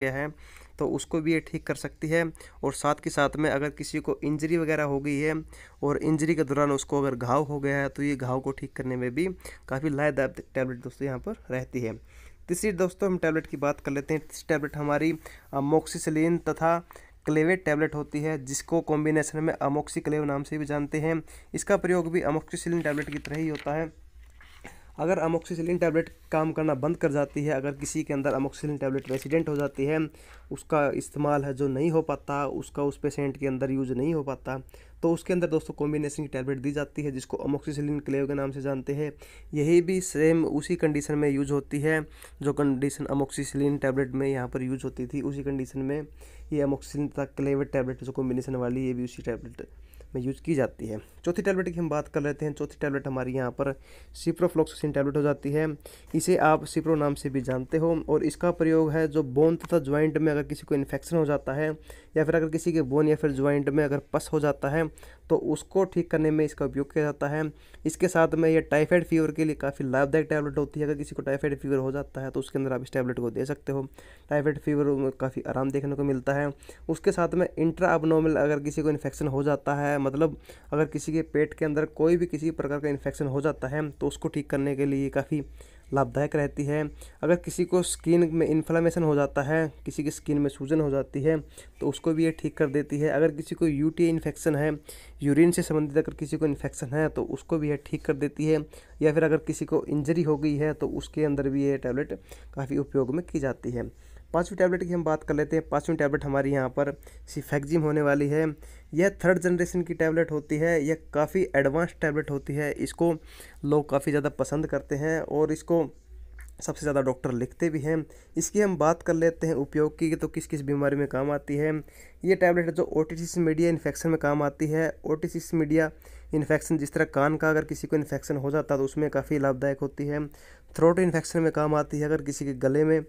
गया है तो उसको भी ये ठीक कर सकती है। और साथ के साथ में अगर किसी को इंजरी वगैरह हो गई है और इंजरी के दौरान उसको अगर घाव हो गया है तो ये घाव को ठीक करने में भी काफ़ी लाभदायक टैबलेट दोस्तों यहाँ पर रहती है। तीसरी दोस्तों हम टैबलेट की बात कर लेते हैं। तीसरी टैबलेट हमारी अमोक्सिसिलिन तथा क्लेवेट टैबलेट होती है, जिसको कॉम्बिनेशन में अमोक्सिक्लेव नाम से भी जानते हैं। इसका प्रयोग भी अमोक्सिसिलिन टैबलेट की तरह ही होता है। अगर अमोक्सिसिलिन टैबलेट काम करना बंद कर जाती है, अगर किसी के अंदर अमोक्सिसिलिन टैबलेट रेसिडेंट हो जाती है, उसका इस्तेमाल है जो नहीं हो पाता, उसका उस पेशेंट के अंदर यूज़ नहीं हो पाता, तो उसके अंदर दोस्तों कॉम्बिनेशन की टैबलेट दी जाती है, जिसको अमोक्सिसिलिन क्लेव के नाम से जानते हैं। यही भी सेम उसी कंडीशन में यूज होती है जो कंडीशन अमोक्सिसिलिन टैबलेट में यहाँ पर यूज होती थी, उसी कंडीशन में ये अमोक्सिसिलिन तथा क्लेवेट टैबलेट जो कॉम्बिनेशन वाली, ये भी उसी टैबलेट में यूज की जाती है। चौथी टैबलेट की हम बात कर लेते हैं। चौथी टैबलेट हमारी यहाँ पर सिप्रोफ्लॉक्सासिन टैबलेट हो जाती है। इसे आप सिप्रो नाम से भी जानते हो और इसका प्रयोग है जो बोन तथा ज्वाइंट में अगर किसी को इन्फेक्शन हो जाता है या फिर अगर किसी के बोन या फिर ज्वाइंट में अगर पस हो जाता है तो उसको ठीक करने में इसका उपयोग किया जाता है। इसके साथ में ये टाइफाइड फीवर के लिए काफ़ी लाभदायक टैबलेट होती है। अगर किसी को टाइफाइड फीवर हो जाता है तो उसके अंदर आप इस टैबलेट को दे सकते हो। टाइफाइड फीवर में काफ़ी आराम देखने को मिलता है। उसके साथ में इंट्रा अबनॉर्मल अगर किसी को इन्फेक्शन हो जाता है, मतलब अगर किसी के पेट के अंदर कोई भी किसी प्रकार का इन्फेक्शन हो जाता है तो उसको ठीक करने के लिए काफ़ी लाभदायक रहती है। अगर किसी को स्किन में इन्फ्लेमेशन हो जाता है, किसी की स्किन में सूजन हो जाती है तो उसको भी ये ठीक कर देती है। अगर किसी को यूटीआई इन्फेक्शन है, यूरिन से संबंधित अगर किसी को इन्फेक्शन है तो उसको भी ये ठीक कर देती है। या फिर अगर किसी को इंजरी हो गई है तो उसके अंदर भी ये टैबलेट काफ़ी उपयोग में की जाती है। पाँचवीं टैबलेट की हम बात कर लेते हैं। पाँचवीं टैबलेट हमारी यहाँ पर सिफेक्जिम होने वाली है। यह थर्ड जनरेशन की टैबलेट होती है। यह काफ़ी एडवांस टैबलेट होती है। इसको लोग काफ़ी ज़्यादा पसंद करते हैं और इसको सबसे ज़्यादा डॉक्टर लिखते भी हैं। इसकी हम बात कर लेते हैं उपयोग की, तो किस किस बीमारी में काम आती है। ये टैबलेट जो ओटिटिस मीडिया इन्फेक्शन में काम आती है। ओटिटिस मीडिया इन्फेक्शन, जिस तरह कान का अगर किसी को इन्फेक्शन हो जाता है तो उसमें काफ़ी लाभदायक होती है। थ्रोट इन्फेक्शन में काम आती है। अगर किसी के गले में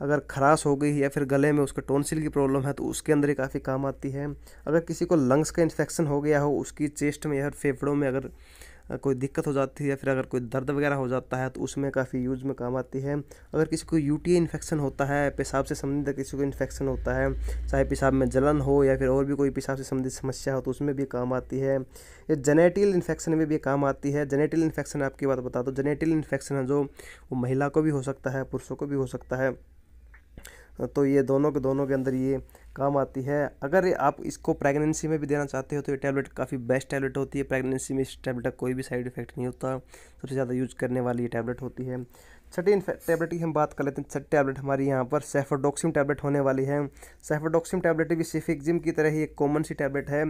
अगर खराश हो गई या फिर गले में उसके टॉन्सिल की प्रॉब्लम है तो उसके अंदर ही काफ़ी काम आती है। अगर किसी को लंग्स का इन्फेक्शन हो गया हो, उसकी चेस्ट में या फेफड़ों में अगर कोई दिक्कत हो जाती है या फिर अगर कोई दर्द वगैरह हो जाता है तो उसमें काफ़ी यूज में काम आती है। अगर किसी को यूटीआई इन्फेक्शन होता है, पेशाब से संबंधित किसी को इन्फेक्शन होता है, चाहे पेशाब में जलन हो या फिर और भी कोई पेशाब से संबंधित समस्या हो तो उसमें भी काम आती है। ये जेनेटिल इन्फेक्शन में भी काम आती है। जेनेटिल इन्फेक्शन आपकी बात बता दो, जेनेटिल इन्फेक्शन है जो वो महिला को भी हो सकता है, पुरुषों को भी हो सकता है, तो ये दोनों के अंदर ये काम आती है। अगर आप इसको प्रेगनेंसी में भी देना चाहते हो तो ये टैबलेट काफ़ी बेस्ट टैबलेट होती है। प्रेगनेंसी में इस टैबलेट का कोई भी साइड इफेक्ट नहीं होता, सबसे ज़्यादा यूज करने वाली ये टैबलेट होती है। छठी टैबलेट की हम बात कर लेते हैं। छठी टैबलेट हमारी यहाँ पर सेफोडोक्सिम टैबलेट होने वाली है। सेफोडोक्सिम टैबलेट भी सिफिक्जिम की तरह ही एक कॉमन सी टैबलेट है।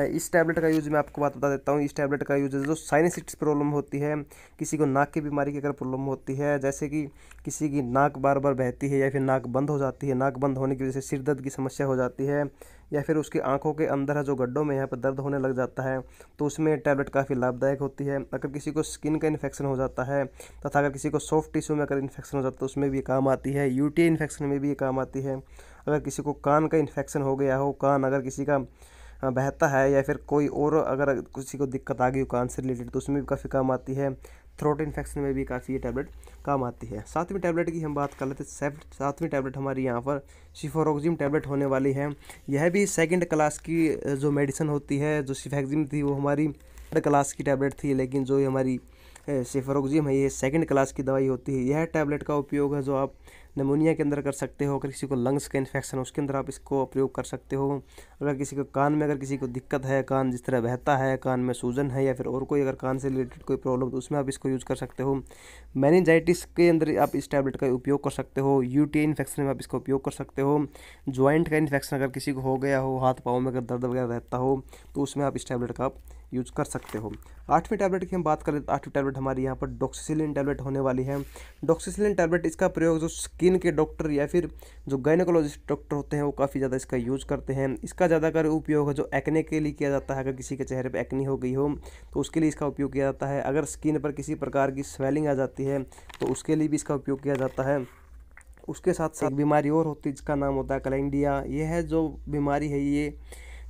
इस टैबलेट का यूज़ मैं आपको बात बता देता हूँ। इस टैबलेट का यूज़ जो साइनसाइटिस प्रॉब्लम होती है, किसी को नाक की बीमारी की अगर प्रॉब्लम होती है, जैसे कि किसी की नाक बार बार बहती है या फिर नाक बंद हो जाती है, नाक बंद होने की वजह से सिर दर्द की समस्या हो जाती है, या फिर उसकी आंखों के अंदर है जो गड्ढों में यहाँ पर दर्द होने लग जाता है, तो उसमें टैबलेट काफ़ी लाभदायक होती है। अगर किसी को स्किन का इन्फेक्शन हो जाता है तथा अगर किसी को सॉफ्ट टिश्यू में अगर इन्फेक्शन हो जाता है तो उसमें भी काम आती है। यूटीआई इन्फेक्शन में भी काम आती है। अगर किसी को कान का इन्फेक्शन हो गया हो, कान अगर किसी का बहता है या फिर कोई और अगर किसी को दिक्कत आ गई हो कान से रिलेटेड तो उसमें भी काफ़ी काम आती है। थ्रोट इन्फेक्शन में भी काफ़ी ये टैबलेट काम आती है। सातवीं टैबलेट की हम बात कर लेते हैं। सातवीं टैबलेट हमारी यहाँ पर सिफोरोक्सिम टैबलेट होने वाली है। यह भी सेकंड क्लास की जो मेडिसिन होती है। जो सिफेक्जिम थी वो हमारी थर्ड क्लास की टैबलेट थी, लेकिन जो हमारी सिफोरोक्सिम है ये सेकंड क्लास की दवाई होती है। यह टैबलेट का उपयोग है जो आप निमोनिया के अंदर कर सकते हो। अगर किसी को लंग्स का इन्फेक्शन है उसके अंदर आप इसको प्रयोग कर सकते हो। अगर किसी को कान में अगर किसी को दिक्कत है, कान जिस तरह बहता है, कान में सूजन है या फिर और कोई अगर कान से रिलेटेड कोई प्रॉब्लम तो उसमें आप इसको यूज़ कर सकते हो। मेनिंजाइटिस के अंदर आप इस टैबलेट का उपयोग कर सकते हो। यूटीआई इन्फेक्शन में आप इसका उपयोग कर सकते हो। ज्वाइंट का इन्फेक्शन अगर किसी को हो गया हो, हाथ पाँव में अगर दर्द वगैरह रहता हो तो उसमें आप इस टैबलेट का आप यूज कर सकते हो। आठवीं टैबलेट की हम बात करें तो आठवीं टैबलेट हमारी यहाँ पर डॉक्सिसिलिन टैबलेट होने वाली है। डॉक्सिसिलिन टैबलेट, इसका प्रयोग जो स्किन के डॉक्टर या फिर जो गायनेकोलॉजिस्ट डॉक्टर होते हैं वो काफ़ी ज़्यादा इसका यूज़ करते हैं। इसका ज़्यादातर उपयोग है जो एक्ने के लिए किया जाता है। अगर किसी के चेहरे पर एक्ने हो गई हो तो उसके लिए इसका उपयोग किया जाता है। अगर स्किन पर किसी प्रकार की स्वेलिंग आ जाती है तो उसके लिए भी इसका उपयोग किया जाता है। उसके साथ साथ बीमारी और होती है जिसका नाम होता है कलैंडिया। यह है जो बीमारी है ये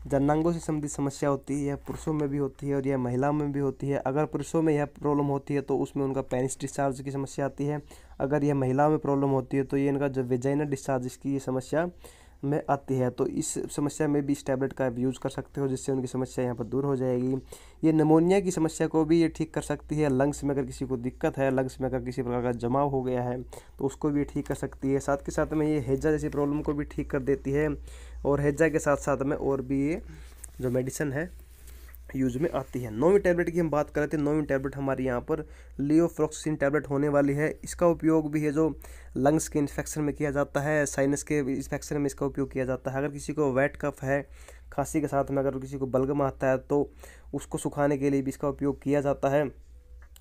जननांगों से संबंधित समस्या होती है, यह पुरुषों में भी होती है और यह महिलाओं में भी होती है। अगर पुरुषों में यह प्रॉब्लम होती है तो उसमें उनका पेनिस डिस्चार्ज की समस्या आती है। अगर यह महिलाओं में प्रॉब्लम होती है तो ये इनका जो वेजाइनल डिस्चार्ज की ये समस्या में आती है। तो इस समस्या में भी इस टैबलेट का यूज़ कर सकते हो, जिससे उनकी समस्या यहाँ पर दूर हो जाएगी। ये निमोनिया की समस्या को भी ये ठीक कर सकती है। लंग्स में अगर किसी को दिक्कत है, लंग्स में अगर किसी प्रकार का जमाव हो गया है तो उसको भी ठीक कर सकती है। साथ के साथ में ये हैजा जैसी प्रॉब्लम को भी ठीक कर देती है। और हैजा के साथ साथ में और भी ये जो मेडिसिन है यूज में आती है। 9वीं टैबलेट की हम बात कर रहे थे। 9वीं टैबलेट हमारी यहाँ पर लियोफ्लॉक्सिन टैबलेट होने वाली है। इसका उपयोग भी है जो लंग्स के इन्फेक्शन में किया जाता है, साइनस के इन्फेक्शन में इसका उपयोग किया जाता है। अगर किसी को वेट कफ है, खांसी के साथ में अगर किसी को बलगम आता है तो उसको सुखाने के लिए भी इसका उपयोग किया जाता है।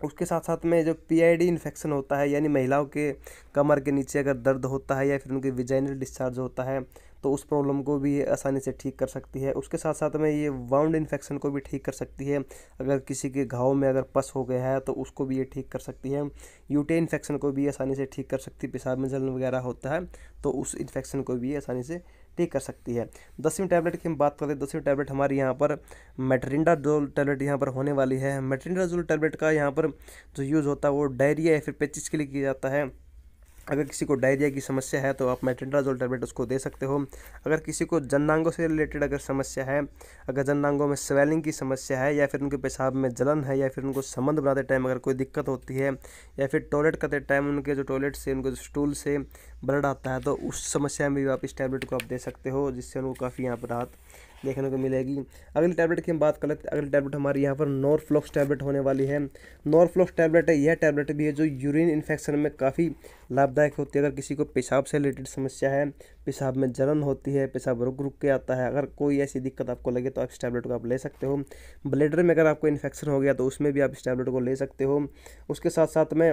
उसके साथ साथ में जो पीआईडी इन्फेक्शन होता है, यानी महिलाओं के कमर के नीचे अगर दर्द होता है या फिर उनके विजाइनल डिस्चार्ज होता है तो उस प्रॉब्लम को भी ये आसानी से ठीक कर सकती है। उसके साथ साथ में ये वाउंड इन्फेक्शन को भी ठीक कर सकती है। अगर किसी के घाव में अगर पस हो गया है तो उसको भी ये ठीक कर सकती है। यूटे इन्फेक्शन को भी आसानी से ठीक कर सकती है। पेशाब में जलन वगैरह होता है तो उस इन्फेक्शन को भी आसानी से ठीक कर सकती है। 10वीं टैबलेट की हम बात करते हैं। 10वीं टैबलेट हमारी यहाँ पर मेट्रिंडाजोल टैबलेट यहाँ पर होने वाली है। मेट्रिंडाजोल टैबलेट का यहाँ पर जो यूज़ होता है वो डायरिया या फिर पेचिस के लिए किया जाता है। अगर किसी को डायरिया की समस्या है तो आप मेट्रिंडाजोल टैबलेट उसको दे सकते हो। अगर किसी को जननांगों से रिलेटेड अगर समस्या है, अगर जननांगों में स्वेलिंग की समस्या है या फिर उनके पेशाब में जलन है या फिर उनको संबंध बनाते टाइम अगर कोई दिक्कत होती है या फिर टॉयलेट करते टाइम उनके जो टॉयलेट से उनको स्टूल से ब्लड आता है तो उस समस्या में भी आप इस टैबलेट को आप दे सकते हो, जिससे उनको काफ़ी यहाँ पर राहत देखने को मिलेगी। अगली टैबलेट की हम बात कर लेते हैं। अगली टैबलेट हमारी यहाँ पर नॉरफ्लॉक्स टैबलेट होने वाली है। नॉरफ्लॉक्स टैबलेट है, यह टैबलेट भी है जो यूरिन इन्फेक्शन में काफ़ी लाभदायक होती है। अगर किसी को पेशाब से रिलेटेड समस्या है, पेशाब में जलन होती है, पेशाब रुक रुक के आता है, अगर कोई ऐसी दिक्कत आपको लगे तो आप इस टैबलेट को आप ले सकते हो। ब्लैडर में अगर आपको इन्फेक्शन हो गया तो उसमें भी आप इस टैबलेट को ले सकते हो। उसके साथ साथ में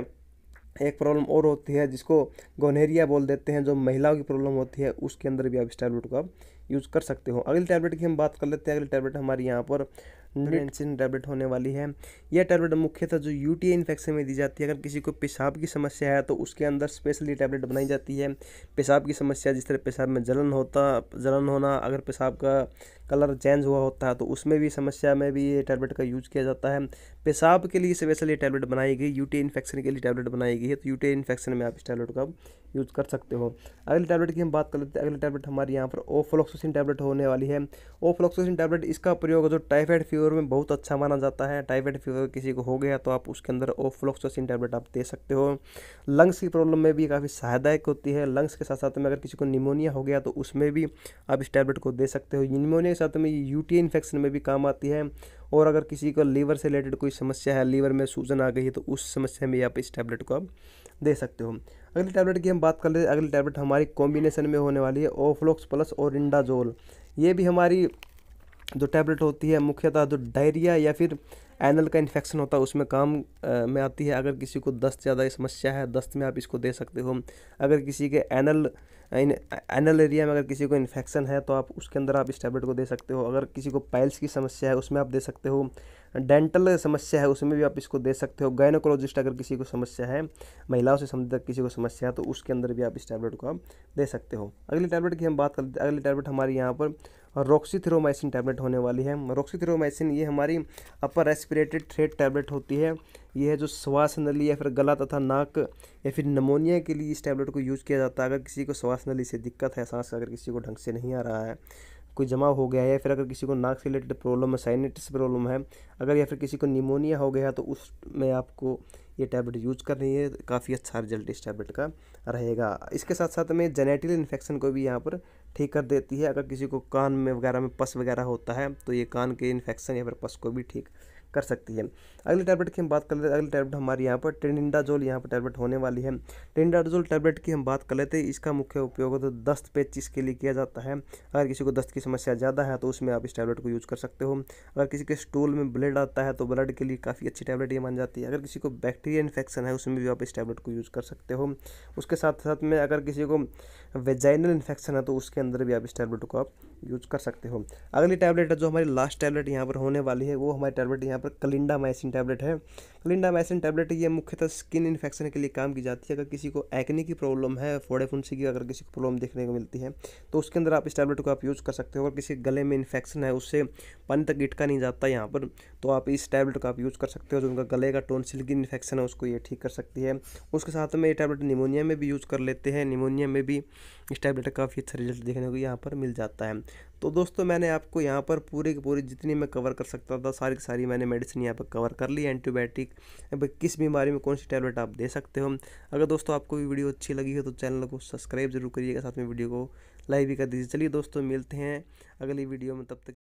एक प्रॉब्लम और होती है जिसको गोनेरिया बोल देते हैं, जो महिलाओं की प्रॉब्लम होती है, उसके अंदर भी आप इस टैबलेट को आप यूज़ कर सकते हो। अगली टैबलेट की हम बात कर लेते हैं। अगली टैबलेट हमारी यहाँ पर निटिनसिन टैबलेट होने वाली है। यह टैबलेट मुख्यतः जो यूटीआई इन्फेक्शन में दी जाती है। अगर किसी को पेशाब की समस्या है तो उसके अंदर स्पेशली टैबलेट बनाई जाती है। पेशाब की समस्या, जिस तरह पेशाब में जलन होना, अगर पेशाब का कलर चेंज हुआ होता है तो उसमें भी समस्या में भी ये टैबलेट का यूज किया जाता है। पेशाब के लिए स्पेशल ये टैबलेट बनाई गई, यूटीआई इन्फेक्शन के लिए टैबलेट बनाई गई है, तो यूटीआई इन्फेक्शन में आप इस टैबलेट का यूज कर सकते हो। अगली टैबलेट की हम बात कर लेते हैं। अगली टैबलेट हमारी यहाँ पर ओफ्लॉक्सासिन टैबलेट होने वाली है। ओफ्लॉक्सासिन टैबलेट, इसका प्रयोग जो टाइफाइड फीवर में बहुत अच्छा माना जाता है। टाइफाइड फीवर किसी को हो गया तो आप उसके अंदर ओफ्लॉक्सासिन टैबलेट आप दे सकते हो। लंग्स की प्रॉब्लम में भी काफ़ी सहायदायक होती है। लंग्स के साथ साथ में अगर किसी को निमोनिया हो गया तो उसमें भी आप इस टैबलेट को दे सकते हो। निमोनिया के साथ में यूटीआई इन्फेक्शन में भी काम आती है। और अगर किसी को लीवर से रिलेटेड कोई समस्या है, लीवर में सूजन आ गई है, तो उस समस्या में आप इस टैबलेट को आप दे सकते हो। अगली टैबलेट की हम बात कर लेते हैं। अगली टैबलेट हमारी कॉम्बिनेशन में होने वाली है ओफ्लॉक्स प्लस और इंडाजोल। ये भी हमारी जो टैबलेट होती है मुख्यतः जो डायरिया या फिर एनल का इन्फेक्शन होता है उसमें काम में आती है। अगर किसी को दस्त ज़्यादा समस्या है, दस्त में आप इसको दे सकते हो। अगर किसी के एनल एरिया में अगर किसी को इन्फेक्शन है तो आप उसके अंदर आप इस टैबलेट को दे सकते हो। अगर किसी को पाइल्स की समस्या है उसमें आप दे सकते हो। डेंटल समस्या है उसमें भी आप इसको दे सकते हो। गायनोकोलॉजिस्ट अगर किसी को समस्या है, महिलाओं से संबंधित किसी को समस्या है, तो उसके अंदर भी आप इस टैबलेट को आप दे सकते हो। अगली टैबलेट की हम बात करते हैं। अगली टैबलेट हमारी यहाँ पर रोक्सीथेरोमाइसिन टैबलेट होने वाली है। रोक्सीथेरोमाइसिन ये हमारी अपर रेस्पिरेटरी ट्रेट टैबलेट होती है। ये है जो श्वास नली या फिर गला तथा नाक या फिर निमोनिया के लिए इस टैबलेट को यूज़ किया जाता है। अगर किसी को श्वास नली से दिक्कत है, सांस अगर किसी को ढंग से नहीं आ रहा है, कोई जमा हो गया है, या फिर अगर किसी को नाक से रिलेटेड प्रॉब्लम है, साइनटिस प्रॉब्लम है, अगर या फिर किसी को निमोनिया हो गया तो उसमें आपको ये टैबलेट यूज करनी है। काफ़ी अच्छा रिजल्ट इस टैबलेट का रहेगा। इसके साथ साथ में जेनेटिल इन्फेक्शन को भी यहाँ पर ठीक कर देती है। अगर किसी को कान में वगैरह में पस वगैरह होता है तो ये कान के इन्फेक्शन या फिर पस को भी ठीक कर सकती है। अगली टैबलेट की हम बात कर लेते हैं। अगली टैबलेट हमारी यहाँ पर टेनिडाजोल यहाँ पर टैबलेट होने वाली है। टेनिडाजोल टैबलेट की हम बात कर लेते हैं। इसका मुख्य उपयोग तो दस्त पेचिश के लिए किया जाता है। अगर किसी को दस्त की समस्या ज़्यादा है तो उसमें आप इस टैबलेट को यूज़ कर सकते हो। अगर किसी के स्टूल में ब्लड आता है तो ब्लड के लिए काफ़ी अच्छी टैबलेट ये मानी जाती है। अगर किसी को बैक्टीरिया इन्फेक्शन है उसमें भी आप इस टैबलेट को यूज़ कर सकते हो। उसके साथ साथ में अगर किसी को वेजाइनल इन्फेक्शन है तो उसके अंदर भी आप इस टैबलेट को आप यूज़ कर सकते हो। अगली टैबलेट है जो हमारी लास्ट टैबलेट यहाँ पर होने वाली है, वो हमारी टैबलेट यहाँ यहाँ पर क्लिंडामाइसिन टैबलेट है। क्लिंडामाइसिन टैबलेट ये मुख्यतः स्किन इन्फेक्शन के लिए काम की जाती है। अगर किसी को एक्ने की प्रॉब्लम है, फोड़े फुंसी की अगर किसी को प्रॉब्लम देखने को मिलती है तो उसके अंदर आप इस टैबलेट को आप यूज़ कर सकते हो। अगर किसी गले में इन्फेक्शन है, उससे पानी तक गिटका नहीं जाता यहाँ पर, तो आप इस टैबलेट को आप यूज़ कर सकते हो। जो उनका गले का टॉन्सिल की इन्फेक्शन है उसको ये ठीक कर सकती है। उसके साथ में ये टैबलेट निमोनिया में भी यूज़ कर लेते हैं। निमोनिया में भी इस टैबलेट का काफ़ी अच्छा रिजल्ट देखने को यहाँ पर मिल जाता है। तो दोस्तों मैंने आपको यहाँ पर पूरी की पूरी जितनी मैं कवर कर सकता था सारी की सारी मैंने मेडिसिन यहाँ पर कवर कर ली। एंटीबायोटिक किस बीमारी में कौन सी टैबलेट आप दे सकते हो। अगर दोस्तों आपको वीडियो अच्छी लगी हो तो चैनल को सब्सक्राइब जरूर करिएगा, साथ में वीडियो को लाइक भी कर दीजिए। चलिए दोस्तों मिलते हैं अगली वीडियो में, तब तक